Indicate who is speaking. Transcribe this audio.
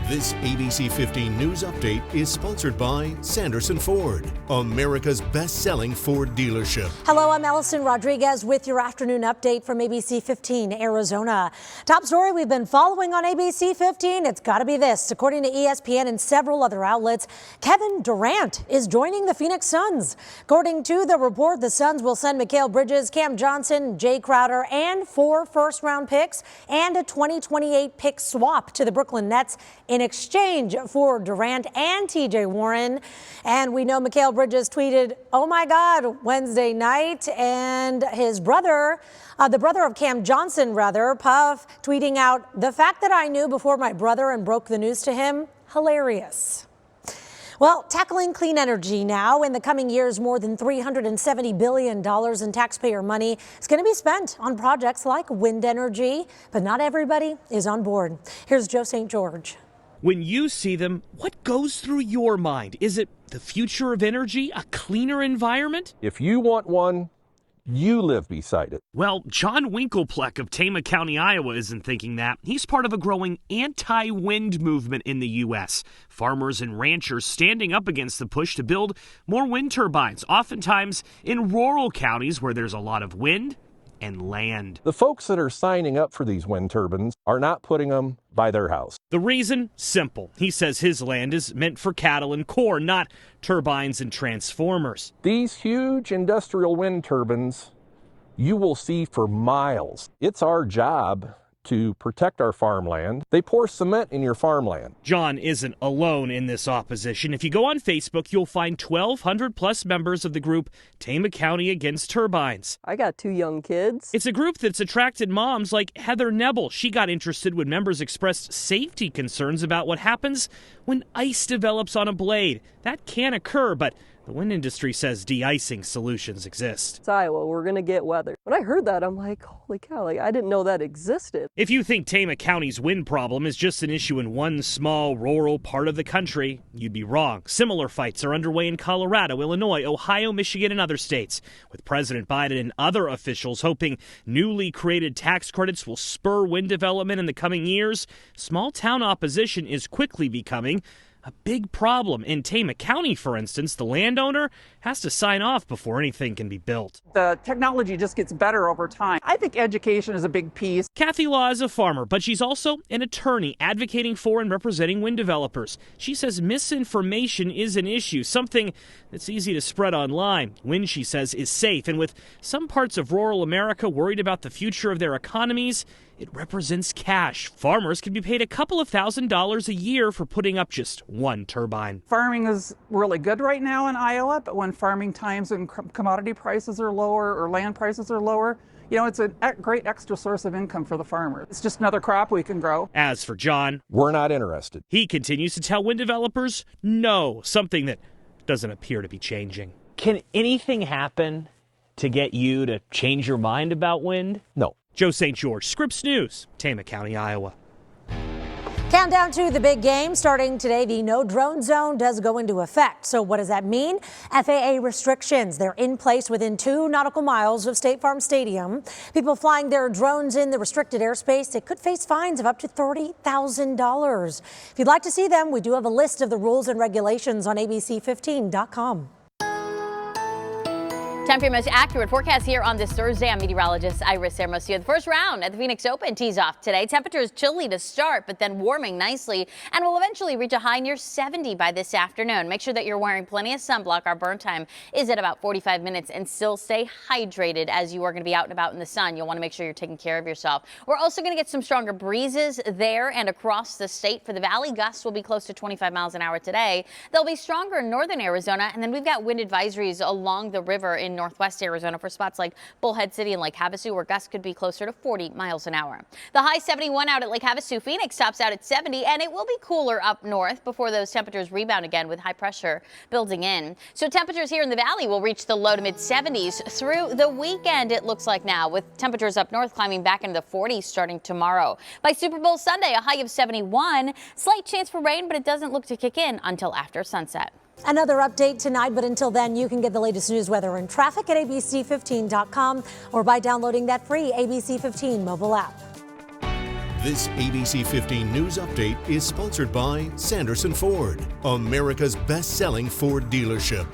Speaker 1: This ABC 15 News Update is sponsored by Sanderson Ford, America's best-selling Ford dealership.
Speaker 2: Hello, I'm Allison Rodriguez with your afternoon update from ABC 15 Arizona. Top story we've been following on ABC 15, it's got to be this. According to ESPN and several other outlets, Kevin Durant is joining the Phoenix Suns. According to the report, the Suns will send Mikal Bridges, Cam Johnson, Jay Crowder, and 4 first-round picks and a 2028 pick swap to the Brooklyn Nets in exchange for Durant and TJ Warren. And we know Mikal Bridges tweeted, "Oh my God," Wednesday night, and his brother, the brother of Cam Johnson, Puff, tweeting out, "The fact that I knew before my brother and broke the news to him, hilarious." Well, tackling clean energy now. In the coming years, more than $370 billion in taxpayer money is going to be spent on projects like wind energy, but not everybody is on board. Here's Joe St. George.
Speaker 3: When you see them, what goes through your mind? Is it the future of energy, a cleaner environment?
Speaker 4: If you want one, you live beside it.
Speaker 3: Well, John Winkelpleck of Tama County, Iowa isn't thinking that. He's part of a growing anti-wind movement in the U.S. Farmers and ranchers standing up against the push to build more wind turbines, oftentimes in rural counties where there's a lot of wind and land.
Speaker 4: The folks that are signing up for these wind turbines are not putting them by their house.
Speaker 3: The reason? Simple. He says his land is meant for cattle and corn, not turbines and transformers.
Speaker 4: These huge industrial wind turbines you will see for miles. It's our job to protect our farmland. They pour cement in your farmland.
Speaker 3: John isn't alone in this opposition. If you go on Facebook, you'll find 1,200 plus members of the group Tama County Against Turbines.
Speaker 5: I got 2 young kids.
Speaker 3: It's a group that's attracted moms like Heather Nebel. She got interested when members expressed safety concerns about what happens when ice develops on a blade. That can occur, but the wind industry says de-icing solutions exist.
Speaker 5: It's Iowa. We're going to get weather. When I heard that, I'm like, holy cow, I didn't know that existed.
Speaker 3: If you think Tama County's wind problem is just an issue in one small rural part of the country, you'd be wrong. Similar fights are underway in Colorado, Illinois, Ohio, Michigan, and other states, with President Biden and other officials hoping newly created tax credits will spur wind development in the coming years. Small town opposition is quickly becoming a big problem. In Tama County, for instance, the landowner has to sign off before anything can be built.
Speaker 6: The technology just gets better over time. I think education is a big piece.
Speaker 3: Kathy Law is a farmer, but she's also an attorney advocating for and representing wind developers. She says misinformation is an issue, something that's easy to spread online. Wind, she says, is safe, and with some parts of rural America worried about the future of their economies, it represents cash. Farmers can be paid a couple of $1,000s a year for putting up just one turbine.
Speaker 6: Farming is really good right now in Iowa, but when farming times and commodity prices are lower or land prices are lower, it's a great extra source of income for the farmer. It's just another crop we can grow.
Speaker 3: As for John,
Speaker 4: we're not interested.
Speaker 3: He continues to tell wind developers no, something that doesn't appear to be changing.
Speaker 7: Can anything happen to get you to change your mind about wind?
Speaker 4: No.
Speaker 3: Joe St. George, Scripps News, Tama County, Iowa.
Speaker 2: Countdown to the big game starting today. The no drone zone does go into effect. So what does that mean? FAA restrictions. They're in place within 2 nautical miles of State Farm Stadium. People flying their drones in the restricted airspace, they could face fines of up to $30,000. If you'd like to see them, we do have a list of the rules and regulations on ABC15.com.
Speaker 8: Time for your most accurate forecast here on this Thursday. I'm meteorologist Iris Hermosillo. The first round at the Phoenix Open tees off today. Temperatures chilly to start, but then warming nicely, and will eventually reach a high near 70 by this afternoon. Make sure that you're wearing plenty of sunblock. Our burn time is at about 45 minutes, and still stay hydrated as you are going to be out and about in the sun. You'll want to make sure you're taking care of yourself. We're also going to get some stronger breezes there and across the state. For the valley, gusts will be close to 25 miles an hour today. They'll be stronger in northern Arizona, and then we've got wind advisories along the river in northwest Arizona for spots like Bullhead City and Lake Havasu, where gusts could be closer to 40 miles an hour. The high 71 out at Lake Havasu. Phoenix tops out at 70, and it will be cooler up north before those temperatures rebound again with high pressure building in. So temperatures here in the valley will reach the low to mid 70s through the weekend, it looks like now, with temperatures up north climbing back into the 40s starting tomorrow. By Super Bowl Sunday, a high of 71. Slight chance for rain, but it doesn't look to kick in until after sunset.
Speaker 2: Another update tonight, but until then, you can get the latest news, weather, and traffic at ABC15.com or by downloading that free ABC15 mobile app.
Speaker 1: This ABC 15 News Update is sponsored by Sanderson Ford, America's best-selling Ford dealership.